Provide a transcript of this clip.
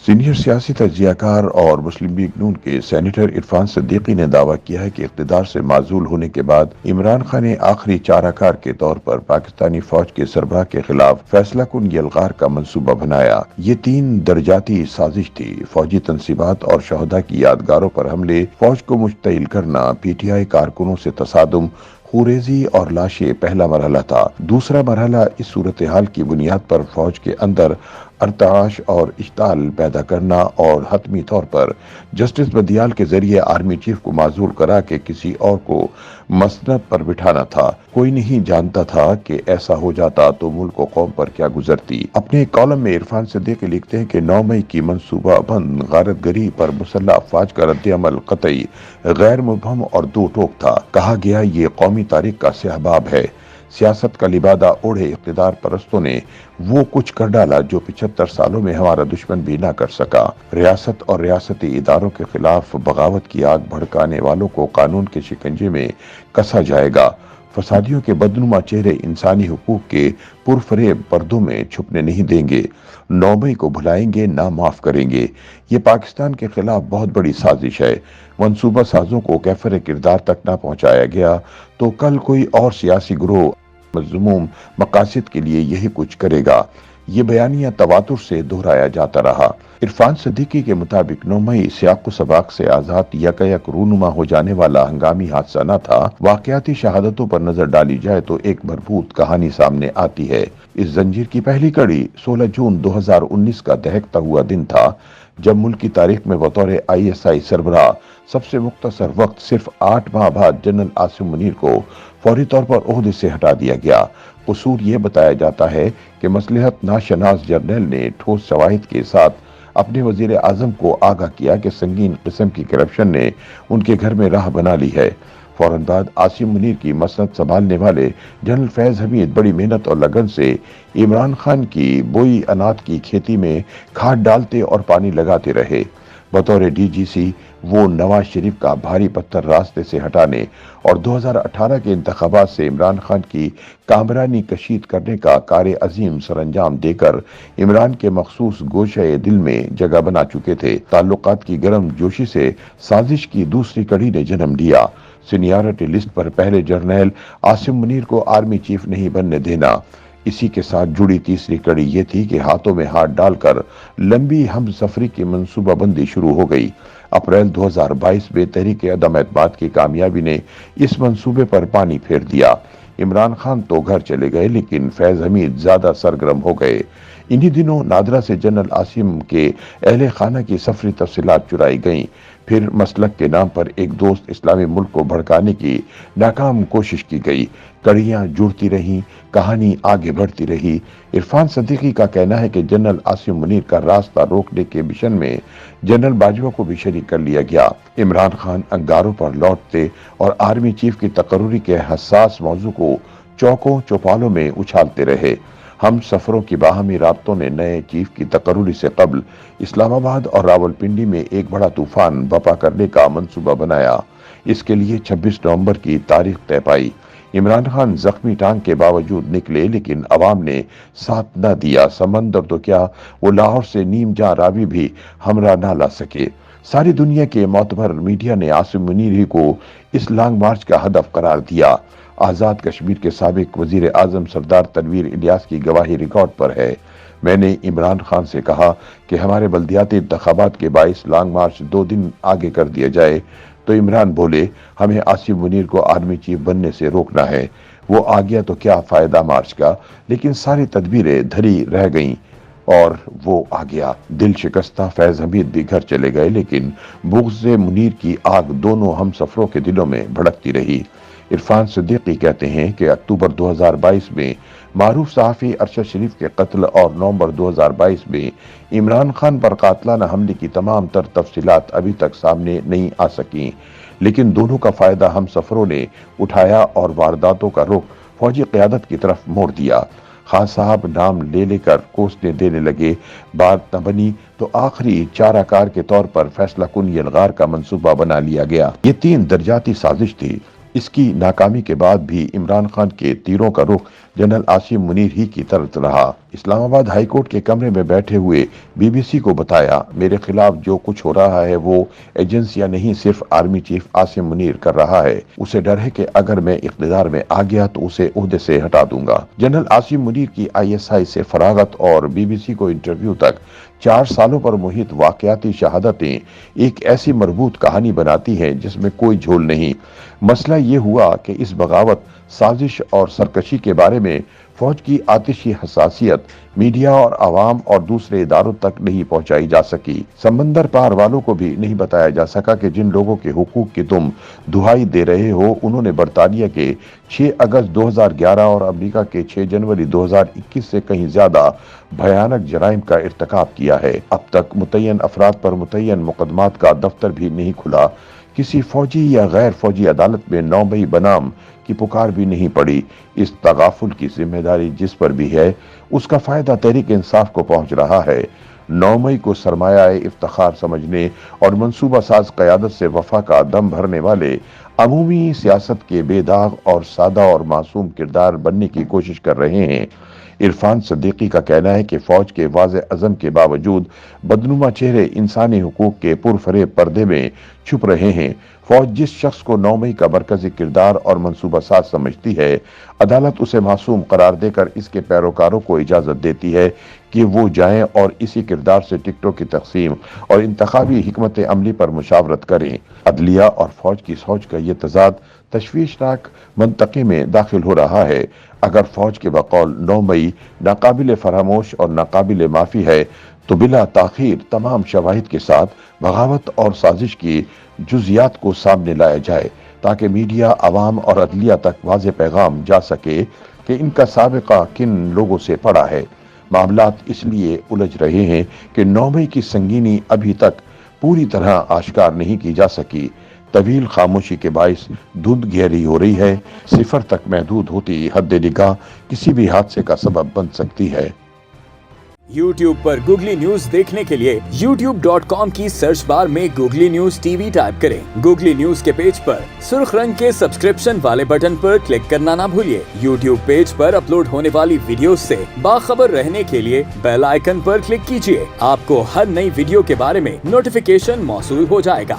Senior سیاسی تجزیہ کار اور مسلم لیگ نون کے سینیٹر عرفان صدیقی نے دعویٰ کیا ہے کہ اقتدار سے معزول ہونے کے بعد عمران خان نے آخری چارہ کار کے طور پر پاکستانی فوج کے سربراہ کے خلاف فیصلہ کن یلغار کا منصوبہ بنایا۔ یہ 3 درجاتی سازش تھی: فوجی تنصیبات اور شہداء کی یادگاروں پر حملے، فوج کو مشتعل کرنا، پی ٹی آئی کارکنوں سے تصادم، خوریزی اور لاشیں پہلا مرحلہ تھا۔ دوسرا مرحلہ اس صورتحال کی بنیاد پر فوج کے اندر ارتعاش اور اشتعال پیدا کرنا اور حتمی طور پر جسٹس بدیال کے ذریعے آرمی چیف کو معزول کرا کے کسی اور کو مسند پر بٹھانا تھا۔ کوئی نہیں جانتا تھا کہ ایسا ہو جاتا تو ملک و قوم پر کیا گزرتی۔ اپنے ایک کالم میں عرفان صدیقی لکھتے ہیں کہ 9 مئی کی منصوبہ بند غارت گری پر مسلح افواج کا رد عمل قطعی غیر مبہم اور دو ٹوک تھا۔ کہا گیا یہ قومی تاریخ کا سیاہ باب ہے۔ سیاست کا لبادہ اوڑھے اقتدار پرستوں نے وہ کچھ کر ڈالا جو 75 سالوں میں ہمارا دشمن بھی نہ کر سکا۔ ریاست اور ریاستی اداروں کے خلاف بغاوت کی آگ بھڑکانے والوں کو قانون کے شکنجے میں کسا جائے گا۔ فسادیوں کے بدنما چہرے انسانی حقوق کے پرفریب پردوں میں چھپنے نہیں دیں گے۔ 9 مئی کو بھلائیں گے، نہ معاف کریں گے۔ یہ پاکستان کے خلاف بہت بڑی سازش ہے۔ منصوبہ سازوں کو کیفر کردار تک نہ پہنچایا گیا تو کل کوئی اور سیاسی گروہ مذموم مقاصد کے لیے یہی کچھ کرے گا۔ یہ بیانیہ تواتر سے دہرایا جاتا رہا۔ عرفان صدیقی کے مطابق 9 مئی سیاق و سباق سے آزاد یک رونما ہو جانے والا ہنگامی حادثہ نہ تھا۔ واقعاتی شہادتوں پر نظر ڈالی جائے تو ایک مربوط کہانی سامنے آتی ہے۔ اس زنجیر کی پہلی کڑی 16 جون 2019 کا دہکتا ہوا دن تھا، جب ملک کی تاریخ میں بطور ISI سربراہ سب سے مختصر وقت صرف 8 ماہ بعد جنرل عاصم منیر کو فوری طور پر عہدے سے ہٹا دیا گیا۔ قصور یہ بتایا جاتا ہے کہ مصلحت ناشناس جرنیل نے ٹھوس شواہد کے ساتھ اپنے وزیر اعظم کو آگاہ کیا کہ سنگین قسم کی کرپشن نے ان کے گھر میں راہ بنا لی ہے۔ فوراً بعد عاصم منیر کی مسند سنبھالنے والے جنرل فیض حمید بڑی محنت اور لگن سے عمران خان کی بوئی اناج کی کھیتی میں کھاد ڈالتے اور پانی لگاتے رہے۔ بطور DGC وہ نواز شریف کا بھاری پتھر راستے سے ہٹانے اور 2018 کے انتخابات سے عمران خان کی کامرانی کشید کرنے کا کار عظیم سر انجام دے کر عمران کے مخصوص گوشہ دل میں جگہ بنا چکے تھے۔ تعلقات کی گرم جوشی سے سازش کی دوسری کڑی نے جنم لیا: سینیارٹی لسٹ پر پہلے جرنیل عاصم منیر کو آرمی چیف نہیں بننے دینا۔ اسی کے ساتھ جڑی تیسری کڑی یہ تھی کہ ہاتھوں میں ہاتھ ڈال کر لمبی ہم سفری کی منصوبہ بندی شروع ہو گئی۔ اپریل 2022 میں تحریک عدم اعتماد کی کامیابی نے اس منصوبے پر پانی پھیر دیا۔ عمران خان تو گھر چلے گئے لیکن فیض حمید زیادہ سرگرم ہو گئے۔ انہی دنوں نادرہ سے جنرل عاصم کے اہل خانہ کی سفری تفصیلات چرائی گئیں۔ پھر مسلک کے نام پر ایک دوست اسلامی ملک کو بھڑکانے کی ناکام کوشش کی گئی۔ کڑیاں جڑتی رہیں، کہانی آگے بڑھتی رہی۔ عرفان صدیقی کا کہنا ہے کہ جنرل عاصم منیر کا راستہ روکنے کے مشن میں جنرل باجوہ کو بھی شریک کر لیا گیا۔ عمران خان انگاروں پر لوٹتے اور آرمی چیف کی تقرری کے حساس موضوع کو چوکوں چوپالوں میں اچھالتے رہے۔ ہم سفروں کی باہمی رابطوں نے نئے چیف کی تقرری سے قبل اسلام آباد اور راولپنڈی میں ایک بڑا طوفان بپا کرنے کا منصوبہ بنایا۔ اس کے لیے 26 نومبر کی تاریخ طے پائی۔ عمران خان زخمی ٹانگ کے باوجود نکلے لیکن عوام نے ساتھ نہ دیا۔ سمندر تو کیا، وہ لاہور سے نیم جاں راوی بھی ہمراہ نہ لا سکے۔ ساری دنیا کے معتبر میڈیا نے عاصم منیر ہی کو اس لانگ مارچ کا ہدف قرار دیا۔ آزاد کشمیر کے سابق وزیر اعظم سردار تنویر الیاس کی گواہی ریکارڈ پر ہے: میں نے عمران خان سے کہا کہ ہمارے بلدیاتی انتخابات کے باعث لانگ مارچ 2 دن آگے کر دیا جائے تو عمران بولے ہمیں عاصم منیر کو آرمی چیف بننے سے روکنا ہے۔ وہ آ گیا تو کیا فائدہ مارچ کا، لیکن ساری تدبیریں دھری رہ گئیں اور وہ آ گیا۔ دل شکستہ فیض حمید بھی گھر چلے گئے لیکن بغض منیر کی آگ دونوں ہم سفروں کے دلوں میں بھڑکتی رہی۔ عرفان صدیقی کہتے ہیں کہ اکتوبر 2022 میں معروف صحافی ارشد شریف کے قتل اور نومبر 2022 میں عمران خان پر قاتلانہ حملے کی تمام تر تفصیلات ابھی تک سامنے نہیں آ سکیں، لیکن دونوں کا فائدہ ہم سفروں نے اٹھایا اور وارداتوں کا رخ فوجی قیادت کی طرف موڑ دیا۔ خان صاحب نام لے لے کر کوسنے دینے لگے، بات نہ بنی تو آخری چارہ کار کے طور پر فیصلہ کن یلغار کا منصوبہ بنا لیا گیا۔ یہ 3 درجاتی سازش تھی۔ اس کی ناکامی کے بعد بھی عمران خان کے تیروں کا رخ جنرل عاصم منیر ہی کی طرف رہا۔ اسلام آباد ہائی کورٹ کے کمرے میں بیٹھے ہوئے BBC کو بتایا، میرے خلاف جو کچھ ہو رہا ہے وہ ایجنسیاں نہیں، صرف آرمی چیف عاصم منیر کر رہا ہے۔ اسے ڈر ہے کہ اگر میں اقتدار میں آ گیا تو اسے عہدے سے ہٹا دوں گا۔ جنرل عاصم منیر کی ISI سے فراغت اور BBC کو انٹرویو تک 4 سالوں پر محیط واقعاتی شہادتیں ایک ایسی مربوط کہانی بناتی ہیں جس میں کوئی جھول نہیں۔ مسئلہ یہ ہوا کہ اس بغاوت، سازش اور سرکشی کے بارے میں فوج کی آتشی حساسیت میڈیا اور عوام اور دوسرے اداروں تک نہیں پہنچائی جا سکی۔ سمندر پار والوں کو بھی نہیں بتایا جا سکا کہ جن لوگوں کے حقوق کی تم دہائی دے رہے ہو، انہوں نے برطانیہ کے 6 اگست 2011 اور امریکہ کے 6 جنوری 2021 سے کہیں زیادہ بھیانک جرائم کا ارتکاب کیا ہے۔ اب تک متعین افراد پر متعین مقدمات کا دفتر بھی نہیں کھلا، کسی فوجی یا غیر فوجی عدالت میں 9 مئی بنام کی پکار بھی نہیں پڑی۔ اس تغافل کی ذمہ داری جس پر بھی ہے، اس کا فائدہ تحریک انصاف کو پہنچ رہا ہے۔ 9 مئی کو سرمایہ افتخار سمجھنے اور منصوبہ ساز قیادت سے وفا کا دم بھرنے والے عمومی سیاست کے بے داغ اور سادہ اور معصوم کردار بننے کی کوشش کر رہے ہیں۔ عرفان صدیقی کا کہنا ہے کہ فوج کے واضح عزم کے باوجود بدنما چہرے انسانی حقوق کے پرفریب پردے میں چھپ رہے ہیں۔ فوج جس شخص کو 9 مئی کا مرکزی کردار اور منصوبہ ساز سمجھتی ہے، عدالت اسے معصوم قرار دے کر اس کے پیروکاروں کو اجازت دیتی ہے کہ وہ جائیں اور اسی کردار سے ٹکٹوں کی تقسیم اور انتخابی حکمت عملی پر مشاورت کریں۔ عدلیہ اور فوج کی سوچ کا یہ تضاد تشویشناک منطقے میں داخل ہو رہا ہے۔ اگر فوج کے بقول 9 مئی ناقابل فراموش اور ناقابل معافی ہے تو بلا تاخیر تمام شواہد کے ساتھ بغاوت اور سازش کی جزیات کو سامنے لایا جائے تاکہ میڈیا، عوام اور عدلیہ تک واضح پیغام جا سکے کہ ان کا سابقہ کن لوگوں سے پڑا ہے۔ معاملات اس لیے الجھ رہے ہیں کہ 9 مئی کی سنگینی ابھی تک پوری طرح آشکار نہیں کی جا سکی۔ طویل خاموشی کے باعث دھند گہری ہو رہی ہے، صفر تک محدود ہوتی حد نگاہ کسی بھی حادثے کا سبب بن سکتی ہے۔ YouTube پر گوگلی نیوز دیکھنے کے لیے youtube.com کی سرچ بار میں گوگلی نیوز TV ٹائپ کریں۔ گوگلی نیوز کے پیج پر سرخ رنگ کے سبسکرپشن والے بٹن پر کلک کرنا نہ بھولیے۔ YouTube پیج پر اپلوڈ ہونے والی ویڈیوز سے باخبر رہنے کے لیے بیل آئیکن پر کلک کیجیے۔ آپ کو ہر نئی ویڈیو کے بارے میں نوٹیفیکیشن موصول ہو جائے گا۔